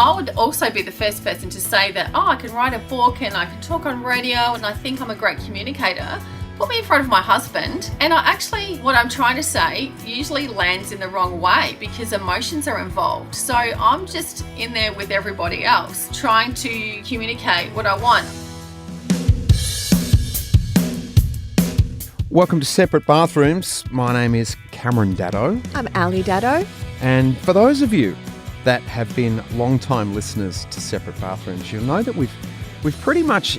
I would also be the first person to say that, I can write a book and I can talk on radio and I think I'm a great communicator. Put me in front of my husband and what I'm trying to say usually lands in the wrong way because emotions are involved. So I'm just in there with everybody else trying to communicate what I want. Welcome to Separate Bathrooms. My name is Cameron Daddo. I'm Daddo. And for those of you that have been long-time listeners to Separate Bathrooms, you'll know that we've pretty much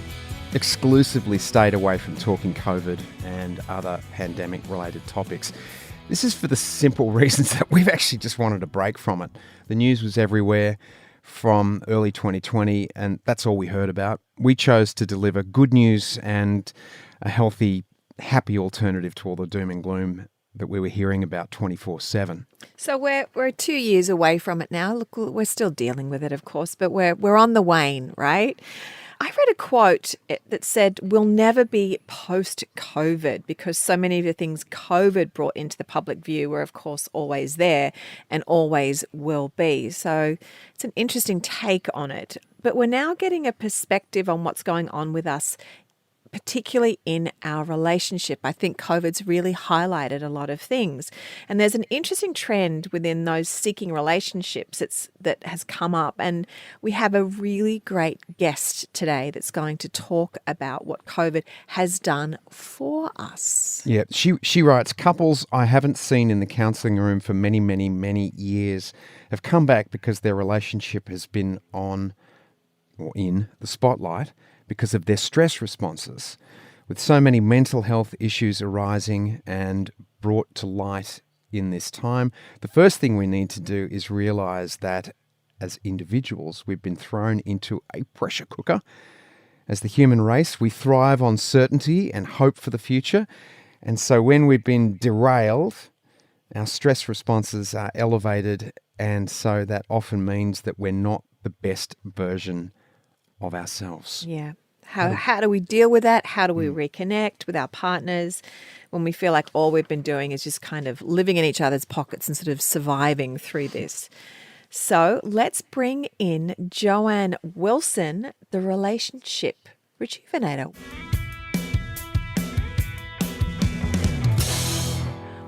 exclusively stayed away from talking COVID and other pandemic-related topics. This is for the simple reasons that we've actually just wanted a break from it. The news was everywhere from early 2020, and that's all we heard about. We chose to deliver good news and a healthy, happy alternative to all the doom and gloom that we were hearing about 24/7. So we're 2 years away from it now. Look, we're still dealing with it, of course, but we're on the wane, right? I read a quote that said, we'll never be post-COVID because so many of the things COVID brought into the public view were, of course, always there and always will be. So it's an interesting take on it. But we're now getting a perspective on what's going on with us, particularly in our relationship. I think COVID's really highlighted a lot of things. And there's an interesting trend within those seeking relationships that has come up. And we have a really great guest today that's going to talk about what COVID has done for us. Yeah, she writes, couples I haven't seen in the counselling room for many, many, many years have come back because their relationship has been on or in the spotlight because of their stress responses. With so many mental health issues arising and brought to light in this time, the first thing we need to do is realise that as individuals, we've been thrown into a pressure cooker. As the human race, we thrive on certainty and hope for the future. And so when we've been derailed, our stress responses are elevated. And so that often means that we're not the best version of ourselves. Yeah. How do we deal with that? How do we reconnect with our partners when we feel like all we've been doing is just kind of living in each other's pockets and sort of surviving through this? So let's bring in Joanne Wilson, the Relationship Rejuvenator.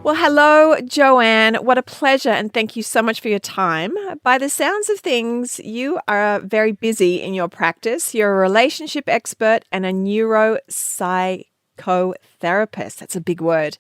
Well, hello, Joanne. What a pleasure, and thank you so much for your time. By the sounds of things, you are very busy in your practice. You're a relationship expert and a neuropsychotherapist. That's a big word.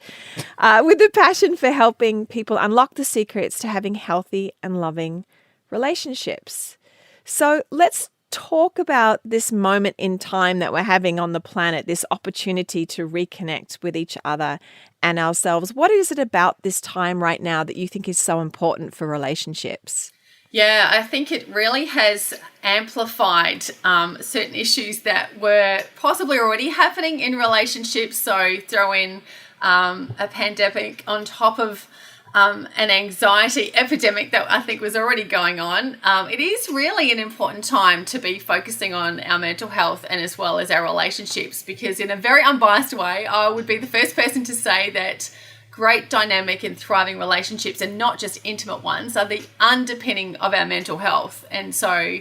With a passion for helping people unlock the secrets to having healthy and loving relationships. So let's talk about this moment in time that we're having on the planet, this opportunity to reconnect with each other and ourselves. What is it about this time right now that you think is so important for relationships? Yeah, I think it really has amplified certain issues that were possibly already happening in relationships. So throw in a pandemic on top of an anxiety epidemic that I think was already going on. It is really an important time to be focusing on our mental health and as well as our relationships, because in a very unbiased way, I would be the first person to say that great dynamic and thriving relationships, and not just intimate ones, are the underpinning of our mental health. And so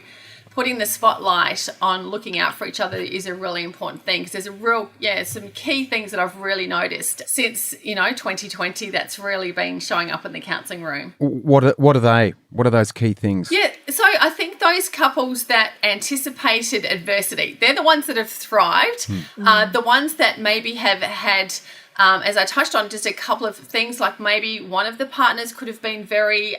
putting the spotlight on looking out for each other is a really important thing, because there's some key things that I've really noticed since, 2020 that's really been showing up in the counselling room. What are they? What are those key things? Yeah, so I think those couples that anticipated adversity, they're the ones that have thrived. The ones that maybe have had, as I touched on, just a couple of things, like maybe one of the partners could have been very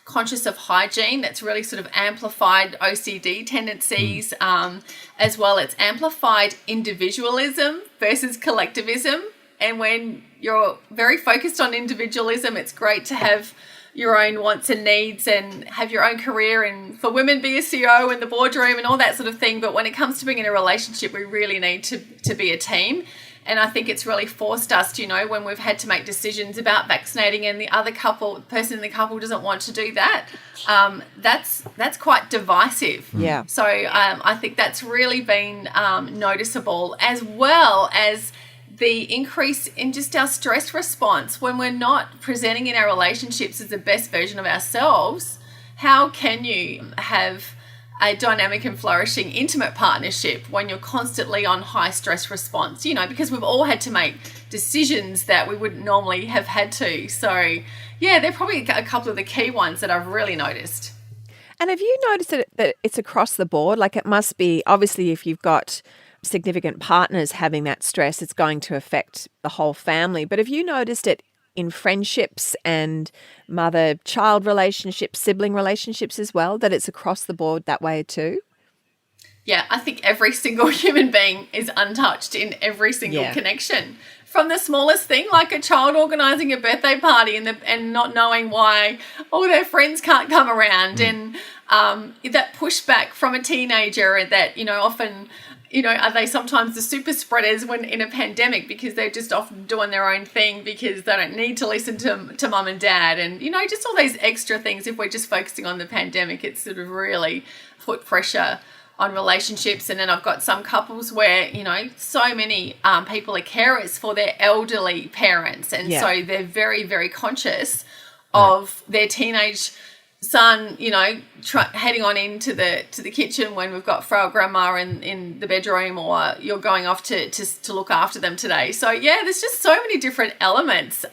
conscious of hygiene. That's really sort of amplified OCD tendencies, as well. It's amplified individualism versus collectivism. And when you're very focused on individualism, it's great to have your own wants and needs and have your own career, and for women be a CEO in the boardroom and all that sort of thing. But when it comes to being in a relationship, we really need to be a team. And I think it's really forced us to, when we've had to make decisions about vaccinating and the person in the couple doesn't want to do that, that's quite divisive. Yeah. So I think that's really been noticeable, as well as the increase in just our stress response when we're not presenting in our relationships as the best version of ourselves. how can you have a dynamic and flourishing intimate partnership when you're constantly on high stress response, because we've all had to make decisions that we wouldn't normally have had to. So yeah, they're probably a couple of the key ones that I've really noticed. And have you noticed that it's across the board? Like, it must be, obviously, if you've got significant partners having that stress, it's going to affect the whole family. But have you noticed it in friendships and mother-child relationships, sibling relationships as well, that it's across the board that way too? Yeah, I think every single human being is untouched in every single connection. From the smallest thing, like a child organising a birthday party and not knowing why all their friends can't come around, and that pushback from a teenager that, often, are they sometimes the super spreaders when in a pandemic, because they're just often doing their own thing because they don't need to listen to mum and dad, and, just all these extra things. If we're just focusing on the pandemic, it's sort of really put pressure on relationships. And then I've got some couples where, so many people are carers for their elderly parents. And so they're very, very conscious of their teenage son, heading on into the kitchen when we've got frail grandma in the bedroom, or you're going off to look after them today. So yeah, there's just so many different elements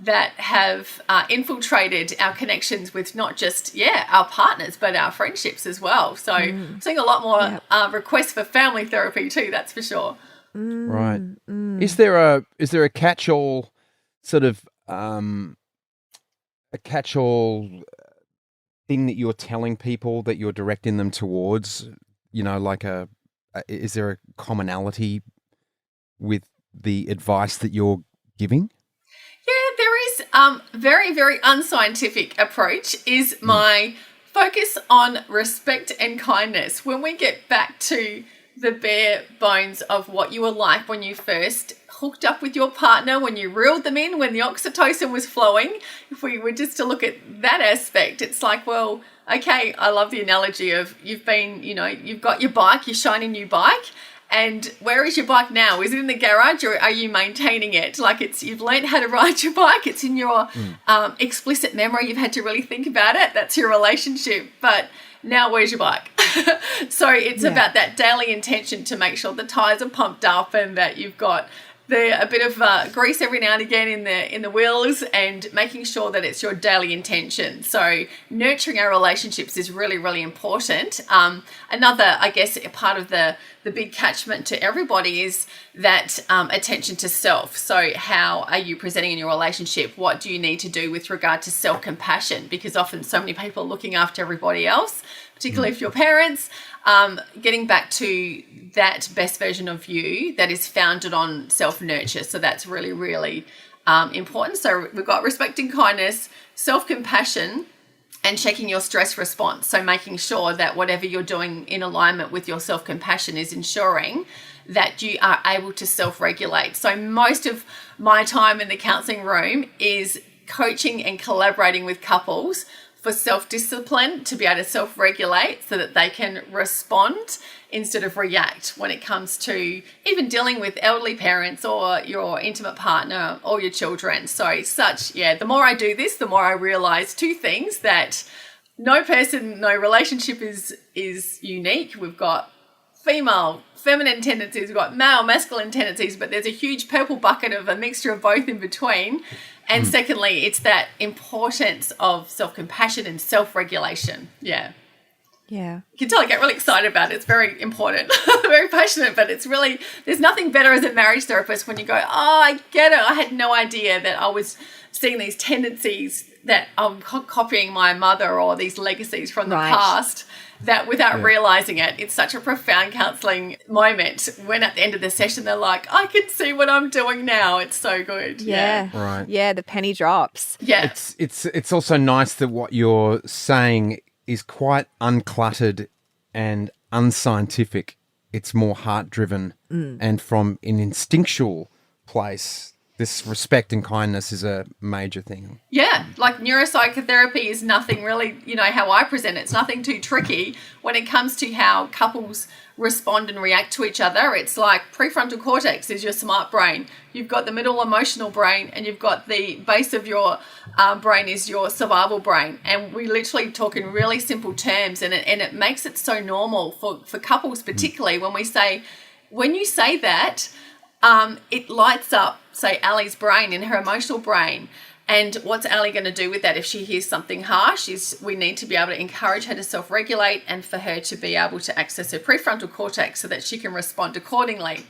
that have infiltrated our connections with not just, our partners, but our friendships as well. So I'm seeing a lot more requests for family therapy too, that's for sure. Right. Is there a catch-all sort of a catch-all thing that you're telling people that you're directing them towards? Is there a commonality with the advice that you're giving? Yeah, there is. Very, very unscientific approach is my focus on respect and kindness. When we get back to the bare bones of what you were like when you first hooked up with your partner, when you reeled them in, when the oxytocin was flowing, if we were just to look at that aspect, it's like, well, okay, I love the analogy of you've got your bike, your shiny new bike, and where is your bike now? Is it in the garage, or are you maintaining it? Like, you've learned how to ride your bike. It's in your explicit memory. You've had to really think about it. That's your relationship. But now where's your bike? So it's about that daily intention to make sure the tires are pumped up and that you've got a bit of grease every now and again in the wheels, and making sure that it's your daily intention. So nurturing our relationships is really, really important. Another, I guess, a part of the big catchment to everybody is that attention to self. So how are you presenting in your relationship? What do you need to do with regard to self-compassion? Because often so many people are looking after everybody else, particularly if you're parents. Getting back to that best version of you that is founded on self-nurture. So that's really, really important. So we've got respect and kindness, self-compassion, and checking your stress response. So making sure that whatever you're doing in alignment with your self-compassion is ensuring that you are able to self-regulate. So most of my time in the counselling room is coaching and collaborating with couples for self-discipline, to be able to self-regulate so that they can respond instead of react when it comes to even dealing with elderly parents or your intimate partner or your children. So the more I do this, the more I realize two things: that no relationship is unique. We've got feminine tendencies, we've got male, masculine tendencies, but there's a huge purple bucket of a mixture of both in between. And secondly, it's that importance of self-compassion and self-regulation. Yeah. You can tell I get really excited about it. It's very important, very passionate, but it's really, there's nothing better as a marriage therapist when you go, I get it. I had no idea that I was seeing these tendencies that I'm copying my mother, or these legacies from the past, that without realizing it. It's such a profound counselling moment when at the end of the session they're like, I can see what I'm doing now. It's so good. Right. Yeah, the penny drops. Yeah. It's also nice that what you're saying is quite uncluttered and unscientific. It's more heart-driven and from an instinctual place. this respect and kindness is a major thing. Yeah, like neuropsychotherapy is nothing really, how I present it. It's nothing too tricky when it comes to how couples respond and react to each other. It's like prefrontal cortex is your smart brain. You've got the middle emotional brain, and you've got the base of your brain is your survival brain. And we literally talk in really simple terms, and it makes it so normal for couples, particularly when you say that, it lights up, say, Ali's brain in her emotional brain. And what's Ali going to do with that if she hears something harsh is we need to be able to encourage her to self-regulate and for her to be able to access her prefrontal cortex so that she can respond accordingly.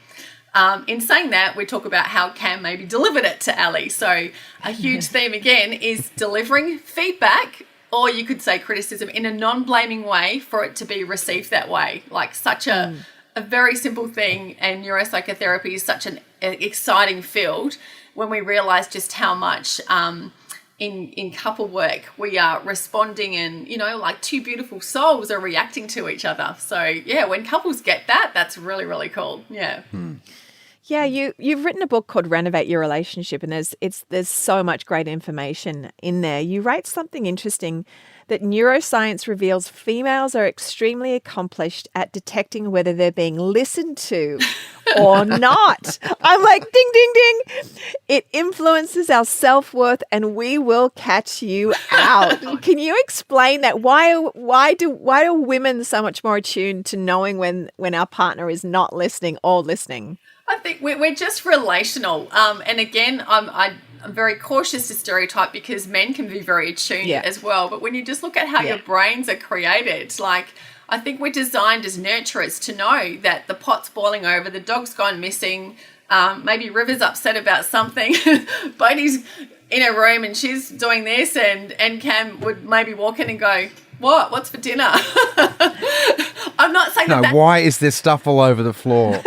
In saying that, we talk about how Cam maybe delivered it to Ali. So a huge theme, again, is delivering feedback, or you could say criticism, in a non-blaming way for it to be received that way. Like such a very simple thing, and neuropsychotherapy is such an exciting field when we realise just how much in couple work we are responding, and like two beautiful souls are reacting to each other. So yeah, when couples get that, that's really, really cool. Yeah. Yeah, you've written a book called Renovate Your Relationship, and there's so much great information in there. You write something interesting that neuroscience reveals females are extremely accomplished at detecting whether they're being listened to or not. I'm like, ding, ding, ding. It influences our self-worth, and we will catch you out. Can you explain that? Why do women so much more attuned to knowing when our partner is not listening or listening? I think we're just relational. And again, I'm very cautious to stereotype because men can be very attuned as well. But when you just look at how your brains are created, like I think we're designed as nurturers to know that the pot's boiling over, the dog's gone missing, maybe River's upset about something, Beattie's in her room and she's doing this, and Cam would maybe walk in and go, what's for dinner? I'm not saying that. Why is there stuff all over the floor?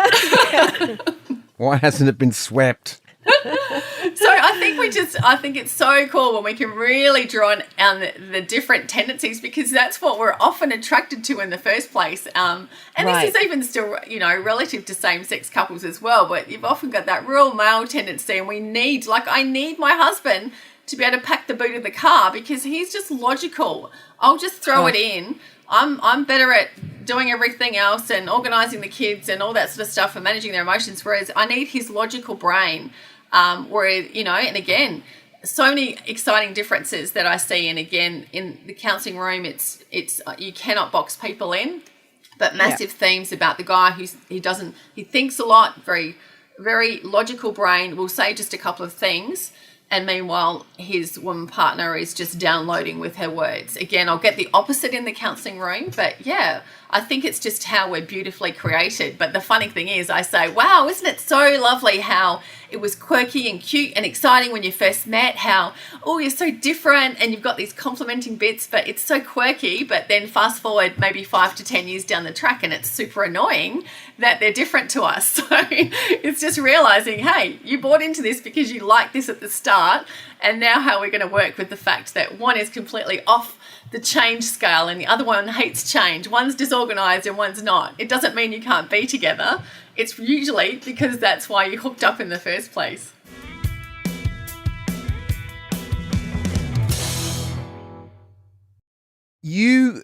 Why hasn't it been swept? So I think it's so cool when we can really draw on the different tendencies, because that's what we're often attracted to in the first place. And this is even still, relative to same-sex couples as well. But you've often got that real male tendency, and I need my husband to be able to pack the boot of the car because he's just logical. I'll just throw it in. I'm better at doing everything else and organising the kids and all that sort of stuff and managing their emotions, whereas I need his logical brain. And again, so many exciting differences that I see. And again, in the counselling room, it's you cannot box people in, but massive themes about the guy he thinks a lot, very, very logical brain, will say just a couple of things. And meanwhile, his woman partner is just downloading with her words. Again, I'll get the opposite in the counselling room, but yeah, I think it's just how we're beautifully created. But the funny thing is, I say, wow, isn't it so lovely how it was quirky and cute and exciting when you first met, how, you're so different and you've got these complementing bits, but it's so quirky. But then fast forward maybe 5 to 10 years down the track and it's super annoying that they're different to us. So it's just realising, hey, you bought into this because you liked this at the start, and now how we're going to work with the fact that one is completely off the change scale and the other one hates change. One's disorganised and one's not. It doesn't mean you can't be together. It's usually because that's why you hooked up in the first place. You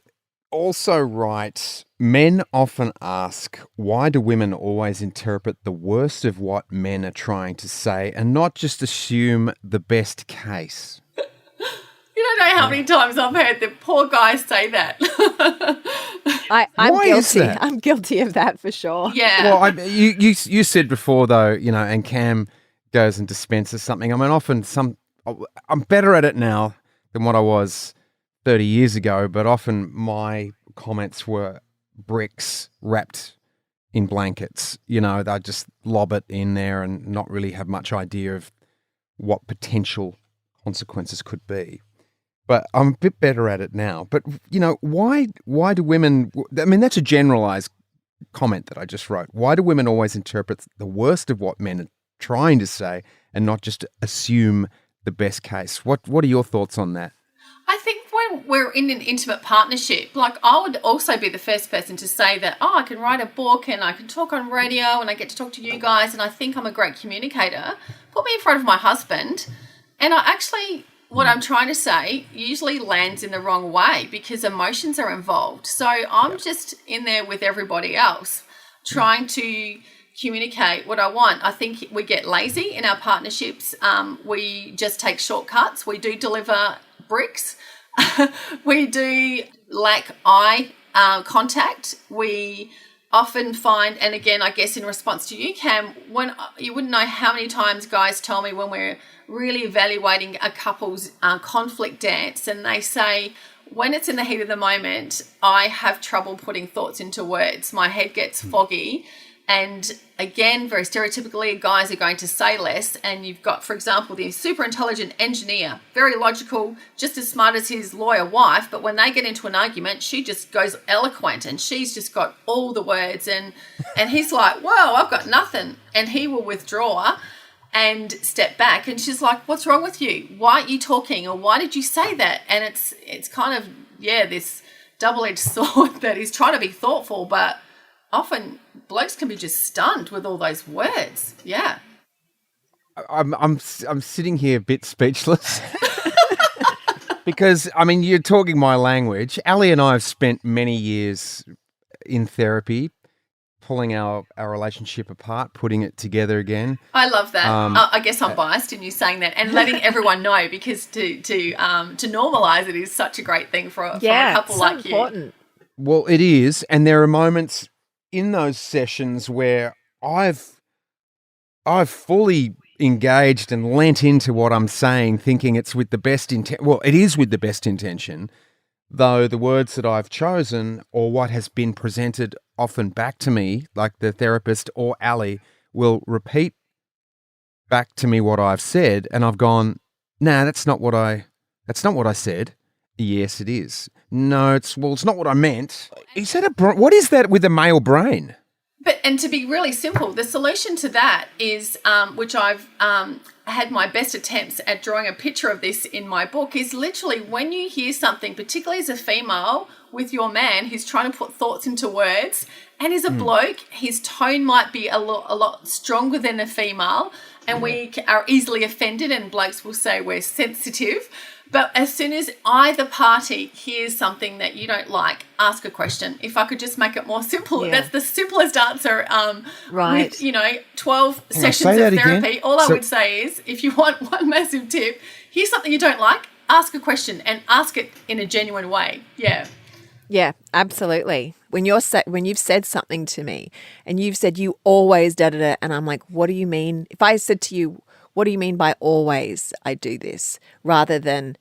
also write, men often ask, why do women always interpret the worst of what men are trying to say and not just assume the best case? You don't know how many times I've heard the poor guys say that. I'm Why guilty. is that? I'm guilty of that for sure. Yeah. Well, you said before though, and Cam goes and dispenses something. I mean, often I'm better at it now than what I was 30 years ago, but often my comments were bricks wrapped in blankets. They'd just lob it in there and not really have much idea of what potential consequences could be. But I'm a bit better at it now. But, why do women, I mean, that's a generalized comment that I just wrote. Why do women always interpret the worst of what men are trying to say and not just assume the best case? What are your thoughts on that? I think when we're in an intimate partnership, like I would also be the first person to say that, I can write a book and I can talk on radio and I get to talk to you guys and I think I'm a great communicator. Put me in front of my husband and what I'm trying to say usually lands in the wrong way because emotions are involved. So I'm just in there with everybody else trying to communicate what I want. I think we get lazy in our partnerships. We just take shortcuts. We do deliver bricks. We do lack eye contact. We often find, and again, I guess in response to you, Cam, when you wouldn't know how many times guys tell me when we're really evaluating a couple's conflict dance, and they say, when it's in the heat of the moment, I have trouble putting thoughts into words. My head gets foggy. And again, very stereotypically, guys are going to say less. And you've got, for example, the super intelligent engineer, very logical, just as smart as his lawyer wife. But when they get into an argument, she just goes eloquent and she's just got all the words. And he's like, whoa, I've got nothing. And he will withdraw and step back. And she's like, what's wrong with you? Why aren't you talking? Or why did you say that? And it's kind of, this double-edged sword that he's trying to be thoughtful, but often blokes can be just stunned with all those words. Yeah. I'm sitting here a bit speechless because, I mean, you're talking my language. Ali and I have spent many years in therapy, pulling our relationship apart, putting it together again. I love that. I guess I'm biased in you saying that and letting everyone know because to normalise it is such a great thing for a couple like you. Important. Well, it is, and there are moments in those sessions where I've fully engaged and lent into what I'm saying, thinking it's with the best intent. Well, it is with the best intention, though the words that I've chosen or what has been presented often back to me, like the therapist or Ali will repeat back to me what I've said, and I've gone, nah, that's not what I said. Yes, it is. No, it's not what I meant. Is that what is that with the male brain? And to be really simple, the solution to that is, which I've had my best attempts at drawing a picture of this in my book, is literally when you hear something, particularly as a female, with your man who's trying to put thoughts into words, and as a bloke, his tone might be a lot stronger than a female, and we are easily offended, and blokes will say we're sensitive. But as soon as either party hears something that you don't like, ask a question. If I could just make it more simple, that's the simplest answer. Right. With, 12 sessions of therapy, again. All I would say is, if you want one massive tip, here's something you don't like, ask a question and ask it in a genuine way. Yeah. Yeah, absolutely. When you've said something to me and you've said you always da-da-da, and I'm like, what do you mean? If I said to you, what do you mean by always I do this? Rather than,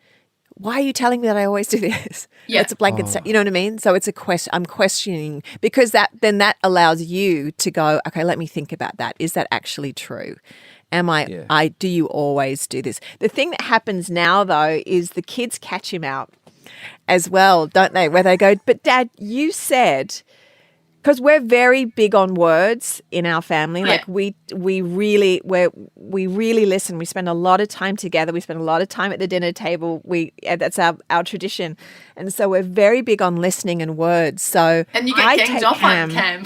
why are you telling me that I always do this? Yeah. It's a blanket statement. You know what I mean? So it's a question. I'm questioning because that allows you to go, okay, let me think about that. Is that actually true? Do you always do this? The thing that happens now though is the kids catch him out as well, don't they? Where they go, but Dad, you said, because we're very big on words in our family. Like we really listen. We spend a lot of time together. We spend a lot of time at the dinner table. That's our tradition, and so we're very big on listening and words. So and you get ganged off on Cam.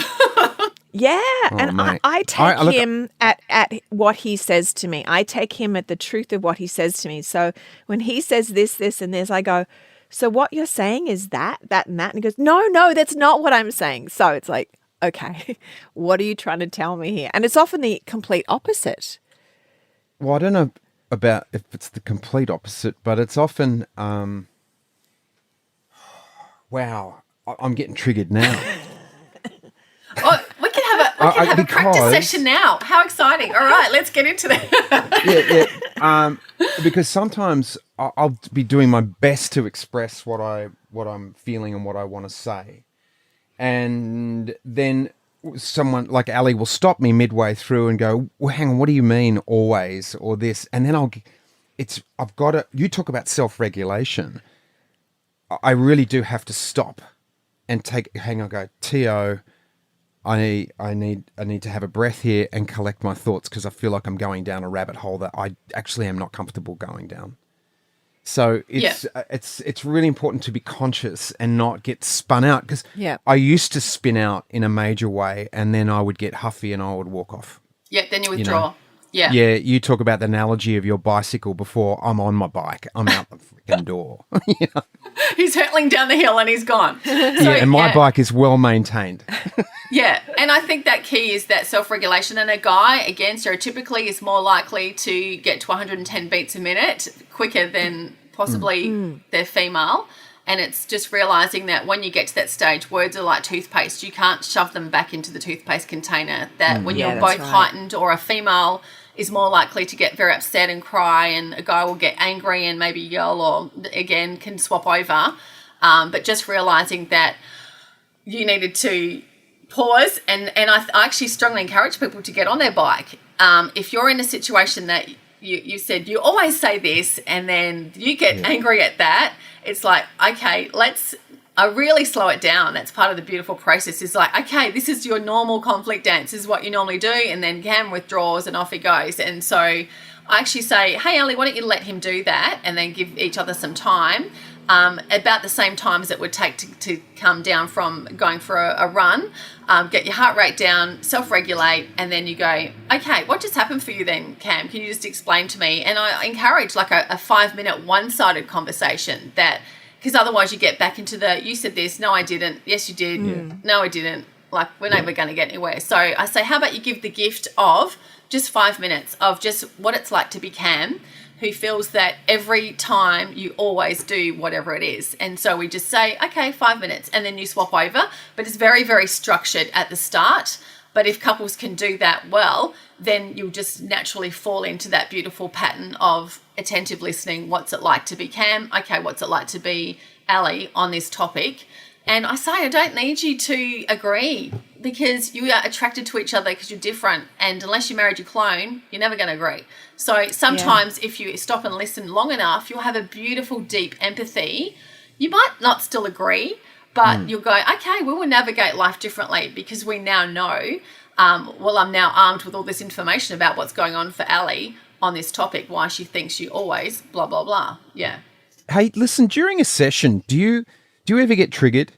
Yeah, and I take him at what he says to me. I take him at the truth of what he says to me. So when he says this, and this, I go, so what you're saying is that, and that? And he goes, no, that's not what I'm saying. So it's like, okay, what are you trying to tell me here? And it's often the complete opposite. Well, I don't know about if it's the complete opposite, but it's often, wow, I'm getting triggered now. We can have a practice session now. How exciting. All right, let's get into that. Yeah. Because sometimes I'll be doing my best to express what I'm feeling and what I want to say. And then someone like Ali will stop me midway through and go, well, hang on, what do you mean always or this? And then you talk about self-regulation. I really do have to stop and go, T.O., I need to have a breath here and collect my thoughts because I feel like I'm going down a rabbit hole that I actually am not comfortable going down. So it's really important to be conscious and not get spun out, because Yeah. I used to spin out in a major way, and then I would get huffy and I would walk off. Yeah, then you withdraw. Yeah. Yeah, you talk about the analogy of your bicycle before. I'm on my bike. I'm out the freaking door. He's hurtling down the hill and he's gone. And my bike is well maintained. Yeah, and I think that key is that self-regulation. And a guy, again, stereotypically is more likely to get to 110 beats a minute quicker than possibly their female. And it's just realising that when you get to that stage, words are like toothpaste. You can't shove them back into the toothpaste container. That when you're both heightened, or a female is more likely to get very upset and cry, and a guy will get angry and maybe yell, or again can swap over. But just realising that you needed to pause, and I actually strongly encourage people to get on their bike. If you're in a situation that you said you always say this, and then you get angry at that, it's like, okay, I really slow it down. That's part of the beautiful process, is like, okay, this is your normal conflict dance. This is what you normally do. And then Cam withdraws and off he goes. And so I actually say, hey, Ellie, why don't you let him do that? And then give each other some time. About the same time as it would take to come down from going for a run, get your heart rate down, self-regulate, and then you go, okay, what just happened for you then, Cam? Can you just explain to me? And I encourage like a 5-minute one-sided conversation, that because otherwise you get back into you said this, no, I didn't, yes, you did, no, I didn't, like we're never going to get anywhere. So I say, how about you give the gift of just 5 minutes of just what it's like to be Cam, who feels that every time you always do whatever it is. And so we just say, okay, 5 minutes, and then you swap over. But it's very, very structured at the start. But if couples can do that well, then you'll just naturally fall into that beautiful pattern of attentive listening. What's it like to be Cam? Okay, what's it like to be Ellie on this topic? And I say, I don't need you to agree, because you are attracted to each other because you're different. And unless you married your clone, you're never going to agree. So sometimes if you stop and listen long enough, you'll have a beautiful, deep empathy. You might not still agree, but you'll go, okay, we will navigate life differently, because we now know, I'm now armed with all this information about what's going on for Ellie on this topic, why she thinks you always blah, blah, blah. Yeah. Hey, listen, during a session, do you ever get triggered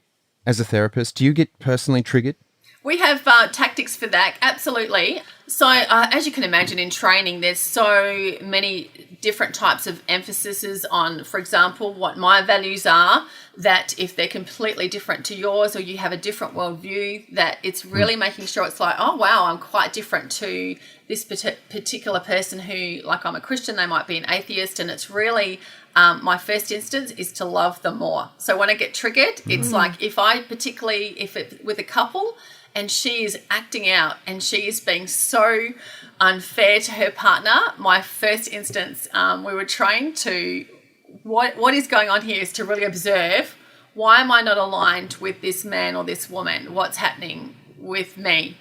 as a therapist? Do you get personally triggered? We have tactics for that, absolutely. So as you can imagine, in training, there's so many different types of emphases on, for example, what my values are, that if they're completely different to yours, or you have a different worldview, that it's really making sure it's like, oh, wow, I'm quite different to this particular person who, like, I'm a Christian, they might be an atheist, and it's really... my first instance is to love them more. So when I get triggered, it's like if it's with a couple and she is acting out and she is being so unfair to her partner, my first instance, we were trained to, what is going on here is to really observe, why am I not aligned with this man or this woman? What's happening with me?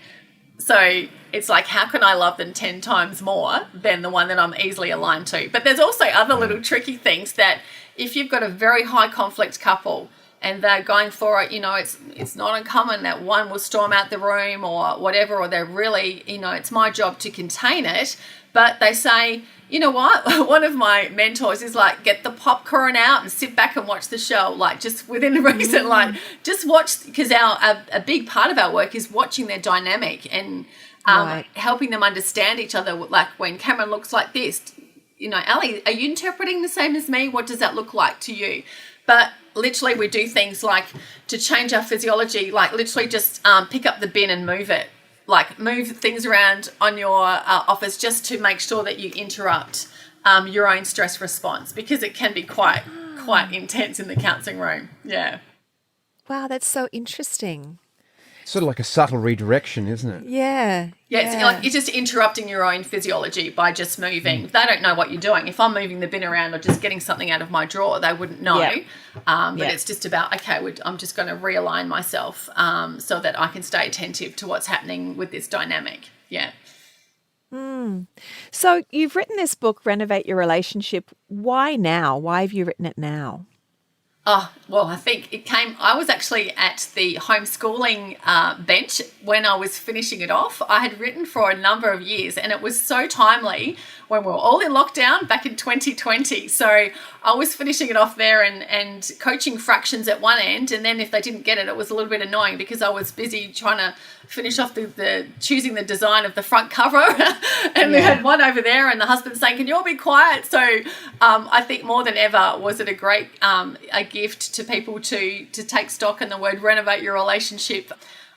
So it's like, how can I love them 10 times more than the one that I'm easily aligned to? But there's also other little tricky things that if you've got a very high conflict couple and they're going for it, it's not uncommon that one will storm out the room or whatever, or they're really, it's my job to contain it. But they say, you know what? One of my mentors is like, get the popcorn out and sit back and watch the show. Like, just within reason, like, just watch, because a big part of our work is watching their dynamic and helping them understand each other. Like when Cameron looks like this, Ellie, are you interpreting the same as me? What does that look like to you? But literally we do things like to change our physiology, like literally just pick up the bin and move it. Like move things around on your office just to make sure that you interrupt your own stress response, because it can be quite intense in the counselling room. Yeah. Wow, that's so interesting. Sort of like a subtle redirection, isn't it? Yeah. Yeah, it's like you're just interrupting your own physiology by just moving. They don't know what you're doing. If I'm moving the bin around or just getting something out of my drawer, they wouldn't know. But it's just about, okay, I'm just going to realign myself so that I can stay attentive to what's happening with this dynamic. Yeah. So you've written this book, Renovate Your Relationship. Why now? Why have you written it now? Oh, well, I think I was actually at the homeschooling bench when I was finishing it off. I had written for a number of years and it was so timely when we were all in lockdown back in 2020. So I was finishing it off there and coaching fractions at one end, and then if they didn't get it, it was a little bit annoying because I was busy trying to finish off the choosing the design of the front cover and we had one over there, and the husband saying, can you all be quiet? So I think more than ever was it a great a gift to people to take stock, and the word renovate your relationship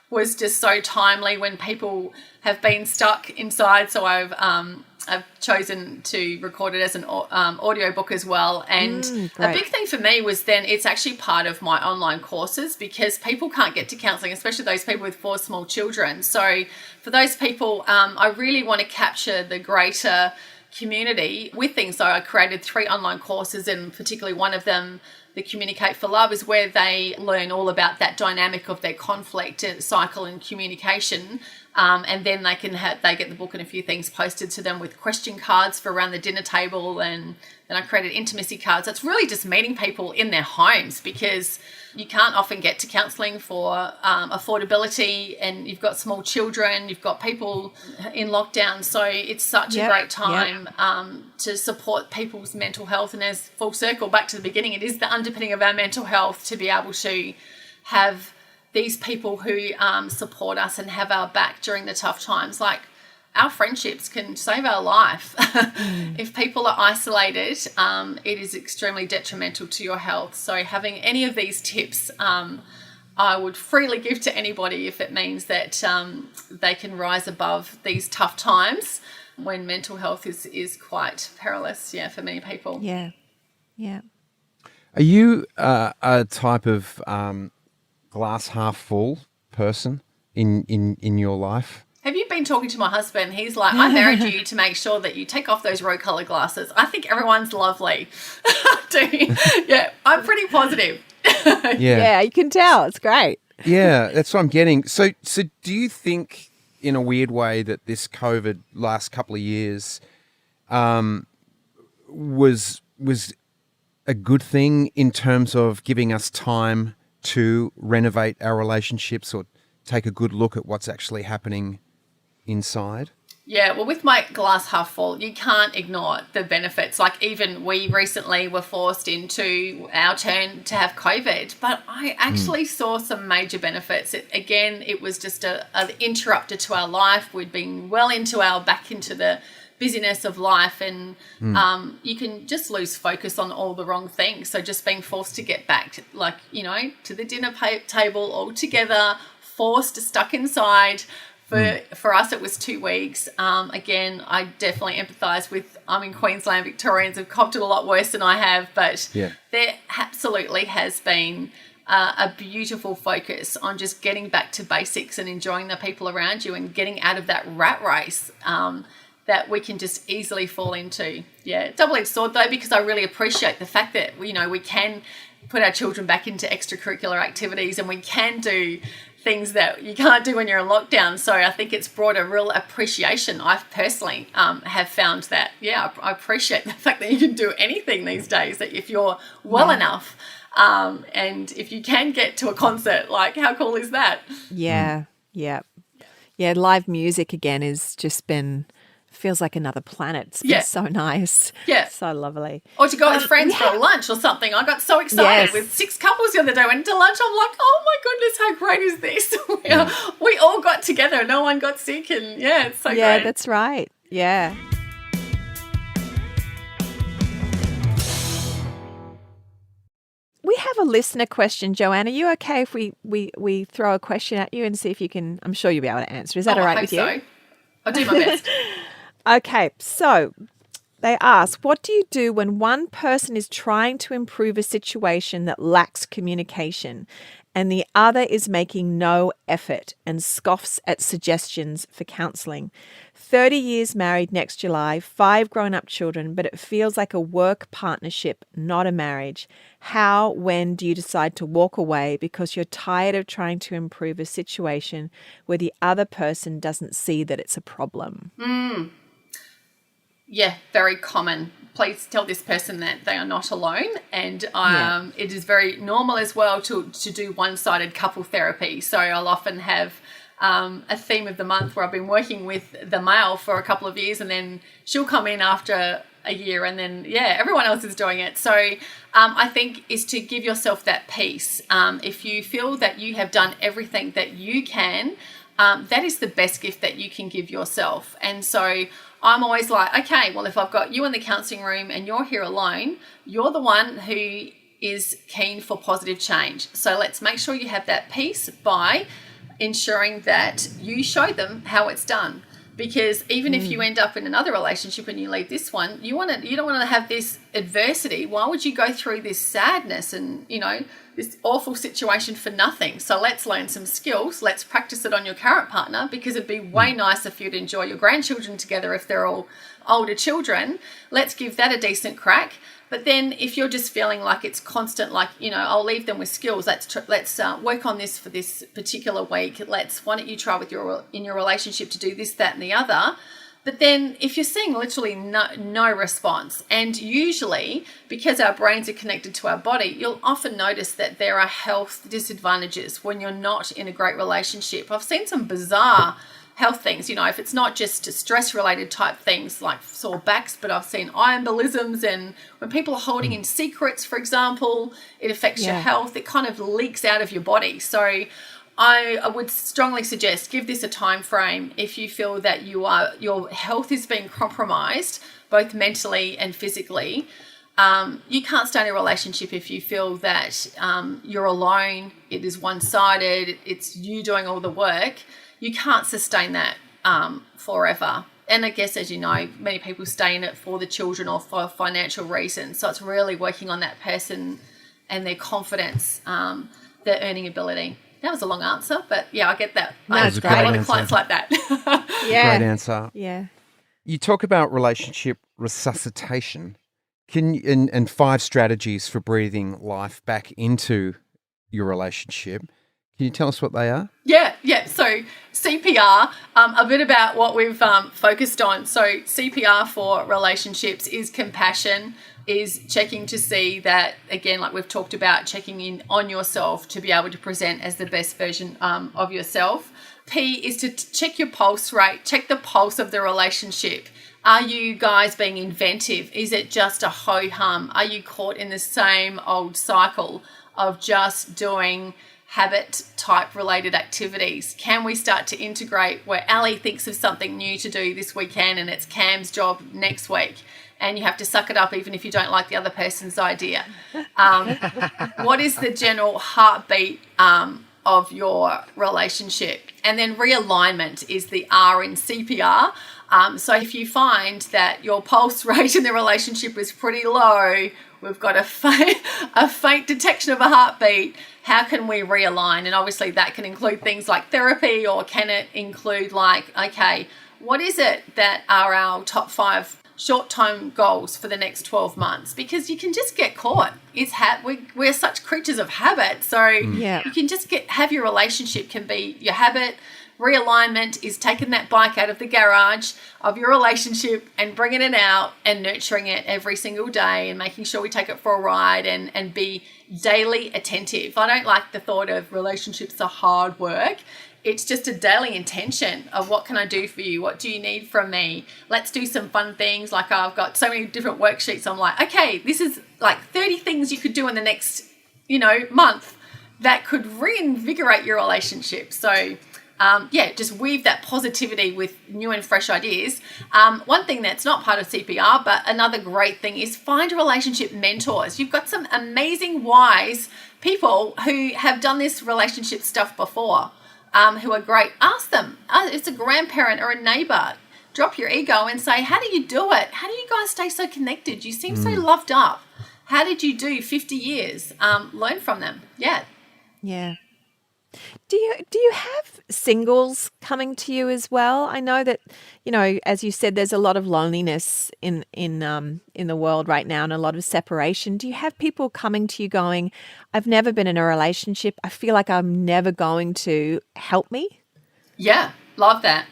was just so timely when people have been stuck inside. So I've chosen to record it as an audiobook as well. And a big thing for me was then it's actually part of my online courses because people can't get to counselling, especially those people with 4 small children. So for those people, I really want to capture the greater community with things. So I created 3 online courses, and particularly one of them, the Communicate for Love, is where they learn all about that dynamic of their conflict cycle and communication. And then they get the book and a few things posted to them with question cards for around the dinner table. And then I created intimacy cards. So it's really just meeting people in their homes because you can't often get to counselling for affordability, and you've got small children, you've got people in lockdown. So it's such a great time to support people's mental health. And as full circle back to the beginning, it is the underpinning of our mental health to be able to have these people who support us and have our back during the tough times. Like, our friendships can save our life. If people are isolated, it is extremely detrimental to your health. So having any of these tips, I would freely give to anybody if it means that they can rise above these tough times when mental health is quite perilous, for many people. Yeah. Are you a type of glass half full person in your life? Have you been talking to my husband? He's like, I married you to make sure that you take off those rose-coloured glasses. I think everyone's lovely. Yeah, I'm pretty positive. Yeah, you can tell. It's great. Yeah, that's what I'm getting. So do you think, in a weird way, that this COVID last couple of years was a good thing in terms of giving us time to renovate our relationships or take a good look at what's actually happening inside? Yeah, well, with my glass half full, you can't ignore the benefits. Like, even we recently were forced into our turn to have COVID, but I actually saw some major benefits. It was just an interrupter to our life. We'd been well back into the busyness of life, and you can just lose focus on all the wrong things. So just being forced to get back to the dinner table all together, stuck inside. For us, it was 2 weeks. Again, I definitely empathise with, I'm in Queensland, Victorians have copped it a lot worse than I have, but there absolutely has been a beautiful focus on just getting back to basics and enjoying the people around you and getting out of that rat race that we can just easily fall into. Yeah, double-edged sword though, because I really appreciate the fact that, we can put our children back into extracurricular activities and we can do things that you can't do when you're in lockdown. So I think it's brought a real appreciation. I personally have found that, I appreciate the fact that you can do anything these days, that if you're well enough and if you can get to a concert, like, how cool is that? Yeah, live music again has just been, feels like another planet. It's been so nice. Yeah. So lovely. Or to go with friends for a lunch or something. I got so excited with 6 couples the other day. Went to lunch. I'm like, oh my goodness, how great is this? We all got together. No one got sick. And it's so great. Yeah, that's right. Yeah. We have a listener question, Joanne. Are you okay if we throw a question at you and see if you can, I'm sure you'll be able to answer. Is that all right with you? So. I'll do my best. Okay, so they ask, what do you do when one person is trying to improve a situation that lacks communication and the other is making no effort and scoffs at suggestions for counselling? 30 years married next July, 5 grown-up children, but it feels like a work partnership, not a marriage. When do you decide to walk away because you're tired of trying to improve a situation where the other person doesn't see that it's a problem? Yeah, very common. Please tell this person that they are not alone. And it is very normal as well to do one-sided couple therapy. So I'll often have a theme of the month where I've been working with the male for a couple of years, and then she'll come in after a year, and then everyone else is doing it. So I think is to give yourself that peace. If you feel that you have done everything that you can, that is the best gift that you can give yourself. And so I'm always like, okay, well, if I've got you in the counselling room and you're here alone, you're the one who is keen for positive change. So let's make sure you have that peace by ensuring that you show them how it's done. Because even if you end up in another relationship and you leave this one, you don't want to have this adversity. Why would you go through this sadness and, this awful situation for nothing? So let's learn some skills. Let's practice it on your current partner, because it'd be way nicer for you to enjoy your grandchildren together if they're all older children. Let's give that a decent crack. But then if you're just feeling like it's constant, like, I'll leave them with skills. Let's work on this for this particular week. Why don't you try in your relationship to do this, that, and the other? But then if you're seeing literally no response, and usually because our brains are connected to our body, you'll often notice that there are health disadvantages when you're not in a great relationship. I've seen some bizarre health things, if it's not just stress related type things like sore backs, but I've seen eye embolisms, and when people are holding in secrets, for example, it affects your health. It kind of leaks out of your body. So I would strongly suggest give this a time frame if you feel that your health is being compromised, both mentally and physically. You can't stay in a relationship if you feel that you're alone, it is one-sided, it's you doing all the work. You can't sustain that forever. And I guess, as you know, many people stay in it for the children or for financial reasons. So it's really working on that person and their confidence, their earning ability. That was a long answer, but I get that. I have a lot of clients like that. Great answer. Yeah. You talk about relationship resuscitation. And 5 strategies for breathing life back into your relationship. Can you tell us what they are? Yeah. So CPR, a bit about what we've focused on. So CPR for relationships is compassion, is checking to see that, again, like we've talked about, checking in on yourself to be able to present as the best version of yourself. P is to check your pulse rate, check the pulse of the relationship. Are you guys being inventive? Is it just a ho-hum? Are you caught in the same old cycle of just doing habit type related activities? Can we start to integrate where Ali thinks of something new to do this weekend and it's Cam's job next week, and you have to suck it up even if you don't like the other person's idea? What is the general heartbeat of your relationship? And then realignment is the R in CPR. So if you find that your pulse rate in the relationship is pretty low, we've got a faint detection of a heartbeat, how can we realign? And obviously that can include things like therapy, or can it include like, okay, what is it that are our top 5 short-term goals for the next 12 months? Because you can just get caught. We're such creatures of habit. So you can just have your relationship can be your habit. Realignment is taking that bike out of the garage of your relationship and bringing it out and nurturing it every single day and making sure we take it for a ride and be daily attentive. I don't like the thought of relationships are hard work. It's just a daily intention of what can I do for you? What do you need from me? Let's do some fun things. Like I've got so many different worksheets. I'm like, okay, this is like 30 things you could do in the next, month that could reinvigorate your relationship. So just weave that positivity with new and fresh ideas. One thing that's not part of CPR, but another great thing is find relationship mentors. You've got some amazing, wise people who have done this relationship stuff before, who are great. Ask them. It's a grandparent or a neighbor. Drop your ego and say, how do you do it? How do you guys stay so connected? You seem so loved up. How did you do 50 years? Learn from them. Yeah. Yeah. Do you have singles coming to you as well? I know that, as you said, there's a lot of loneliness in the world right now and a lot of separation. Do you have people coming to you going, I've never been in a relationship. I feel like I'm never going to help me? Yeah, love that.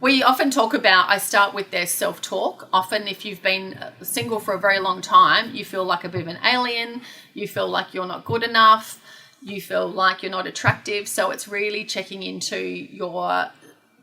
We often talk about, I start with their self-talk. Often if you've been single for a very long time, you feel like a bit of an alien. You feel like you're not good enough. you feel like you're not attractive. So it's really checking into your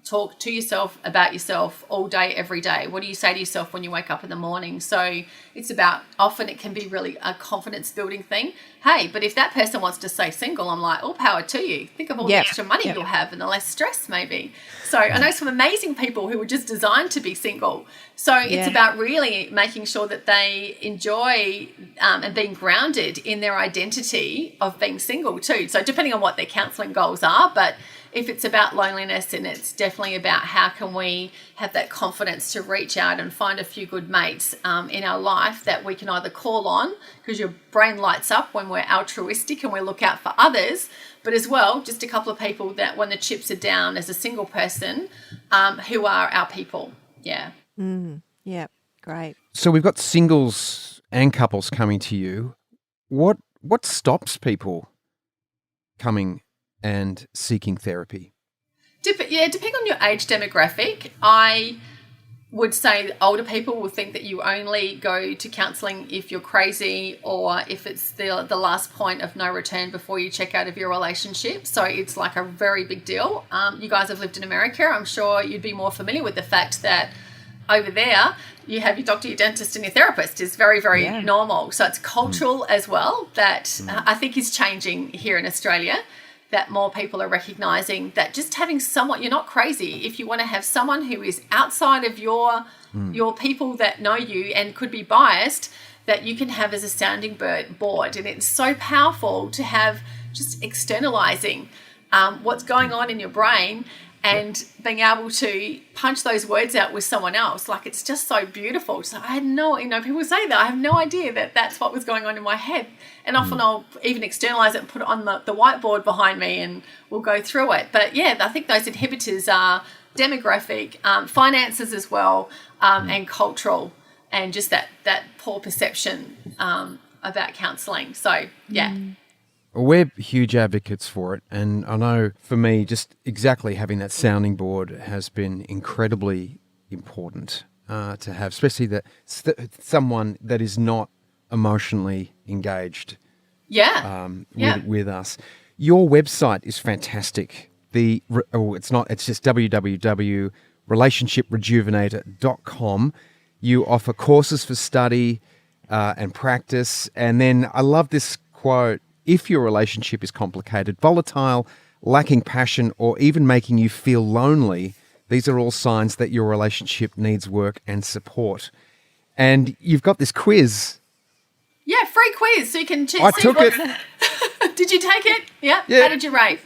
talk to yourself about yourself all day, every day. What do you say to yourself when you wake up in the morning? So it's about, often it can be really a confidence building thing. Hey, but if that person wants to stay single, I'm like, all power to you. Think of all the extra money you'll have and the less stress maybe. So I know some amazing people who were just designed to be single. So it's about really making sure that they enjoy and being grounded in their identity of being single too. So depending on what their counselling goals are, but if it's about loneliness, and it's definitely about how can we have that confidence to reach out and find a few good mates in our life that we can either call on, because your brain lights up when we're altruistic and we look out for others, but as well, just a couple of people that when the chips are down as a single person, who are our people. Yeah. Yeah, great. So we've got singles and couples coming to you. What stops people coming and seeking therapy? Depending on your age demographic, I would say older people will think that you only go to counselling if you're crazy or if it's the last point of no return before you check out of your relationship. So it's like a very big deal. You guys have lived in America. I'm sure you'd be more familiar with the fact that over there you have your doctor, your dentist and your therapist is very, very normal. So it's cultural as well that I think is changing here in Australia, that more people are recognising that just having someone, you're not crazy. If you want to have someone who is outside of your people that know you and could be biased, that you can have as a sounding board. And it's so powerful to have just externalising what's going on in your brain and being able to punch those words out with someone else. Like, it's just so beautiful. So I had people say that. I have no idea that that's what was going on in my head. And often I'll even externalize it and put it on the whiteboard behind me and we'll go through it. But yeah, I think those inhibitors are demographic, finances as well, and cultural, and just that poor perception about counselling. So yeah. We're huge advocates for it, and I know for me, just exactly having that sounding board has been incredibly important to have, especially that someone that is not emotionally engaged with us. Your website is fantastic. It's just www.relationshiprejuvenator.com. You offer courses for study and practice, and then I love this quote: if your relationship is complicated, volatile, lacking passion, or even making you feel lonely, these are all signs that your relationship needs work and support. And you've got this quiz. Yeah, free quiz, so you can choose. I took it. Did you take it? Yeah. Yeah. How did you rate?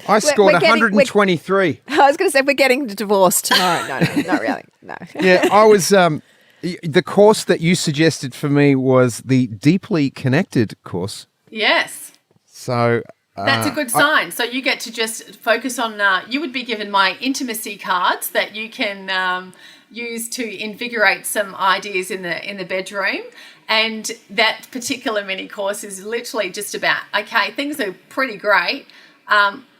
I scored 123. I was going to say we're getting divorced tomorrow. No, not really. No. Yeah, I was. The course that you suggested for me was the Deeply Connected course. Yes. So that's a good sign. So you get to just focus on, you would be given my intimacy cards that you can use to invigorate some ideas in the bedroom. And that particular mini course is literally just about, okay, things are pretty great.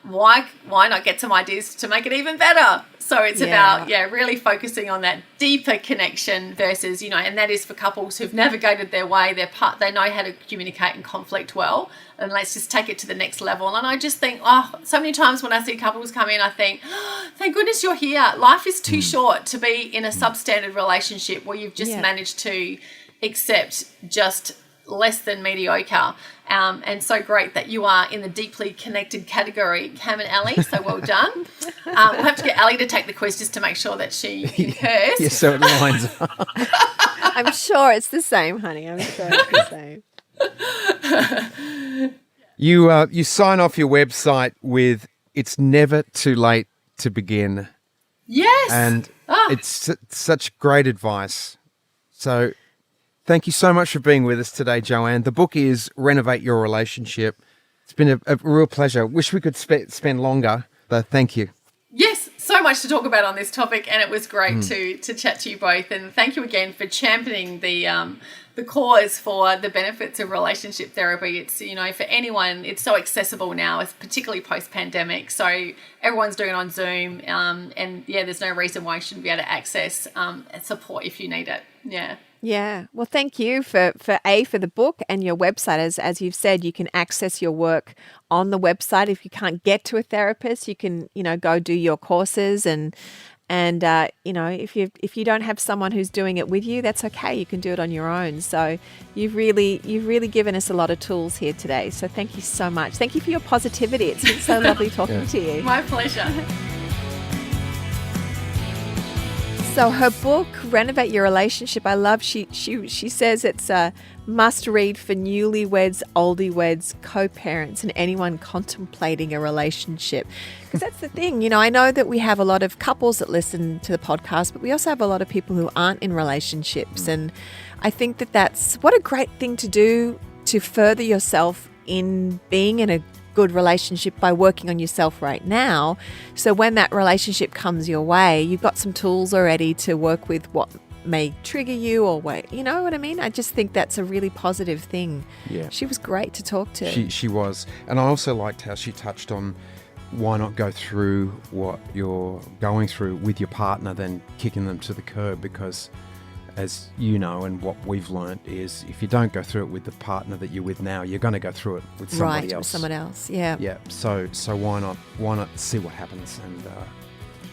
Why not get some ideas to make it even better? So it's about, really focusing on that deeper connection versus, and that is for couples who've navigated their way, they know how to communicate and conflict well, and let's just take it to the next level. And I just think, so many times when I see couples come in, I think, thank goodness you're here. Life is too short to be in a substandard relationship where you've just managed to accept just less than mediocre, and so great that you are in the deeply connected category, Cam and Elle, so well done. We'll have to get Elle to take the quiz just to make sure that she concurs. Yeah, so it lines up. I'm sure it's the same, honey. I'm sure it's the same. You sign off your website with, it's never too late to begin. Yes. And it's such great advice. So thank you so much for being with us today, Joanne. The book is Renovate Your Relationship. It's been a real pleasure. Wish we could spend longer, but thank you. Yes, so much to talk about on this topic, and it was great to chat to you both. And thank you again for championing the cause for the benefits of relationship therapy. It's, for anyone, it's so accessible now, it's particularly post-pandemic. So everyone's doing it on Zoom, and there's no reason why you shouldn't be able to access support if you need it. Yeah. Yeah. Well, thank you for the book and your website. As you've said, you can access your work on the website. If you can't get to a therapist, you can, go do your courses and if you don't have someone who's doing it with you, that's okay. You can do it on your own. So you've really given us a lot of tools here today. So thank you so much. Thank you for your positivity. It's been so lovely talking to you. My pleasure. So her book, Renovate Your Relationship, I love. She says it's a must read for newlyweds, oldyweds, co-parents, and anyone contemplating a relationship. Because that's the thing, I know that we have a lot of couples that listen to the podcast, but we also have a lot of people who aren't in relationships. And I think that's what a great thing to do to further yourself in being in a good relationship by working on yourself right now. So when that relationship comes your way, you've got some tools already to work with what may trigger you or what, you know what I mean? I just think that's a really positive thing. Yeah. She was great to talk to. She was. And I also liked how she touched on why not go through what you're going through with your partner than kicking them to the curb, because as you know, and what we've learnt is if you don't go through it with the partner that you're with now, you're going to go through it with somebody else. With someone else, yeah. Yeah. So why not see what happens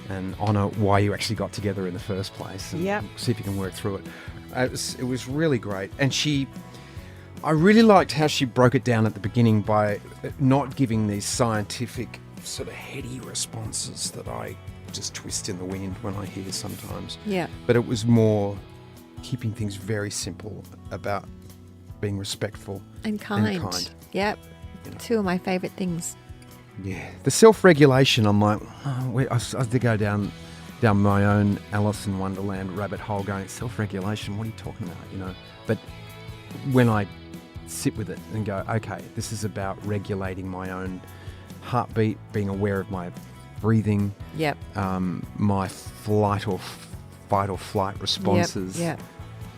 and honour why you actually got together in the first place, and see if you can work through it. It was really great, and I really liked how she broke it down at the beginning by not giving these scientific sort of heady responses that I just twist in the wind when I hear sometimes. Yeah. But it was more keeping things very simple about being respectful and kind. Yep. Two of my favourite things. Yeah. The self-regulation, I'm like, I have to go down my own Alice in Wonderland rabbit hole going, self-regulation, what are you talking about, But when I sit with it and go, okay, this is about regulating my own heartbeat, being aware of my breathing, my fight or flight responses,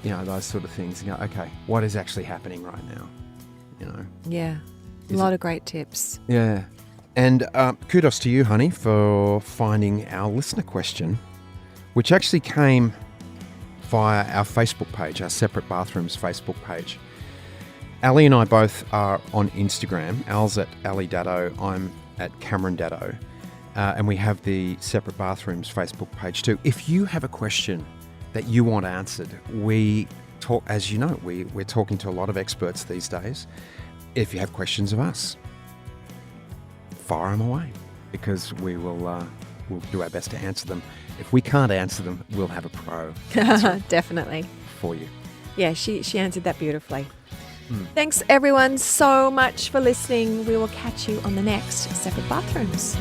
those sort of things. You go, okay, what is actually happening right now? Yeah, a lot of great tips. Yeah, and kudos to you, honey, for finding our listener question, which actually came via our Facebook page, our Separate Bathrooms Facebook page. Elle and I both are on Instagram. Elle's at Brahe-Daddo, I'm at Cameron-Daddo. And we have the Separate Bathrooms Facebook page too. If you have a question that you want answered, we talk, as you know, we're talking to a lot of experts these days. If you have questions of us, fire them away, because we'll do our best to answer them. If we can't answer them, we'll have a pro definitely for you. Yeah, she answered that beautifully. Thanks everyone so much for listening. We will catch you on the next Separate Bathrooms.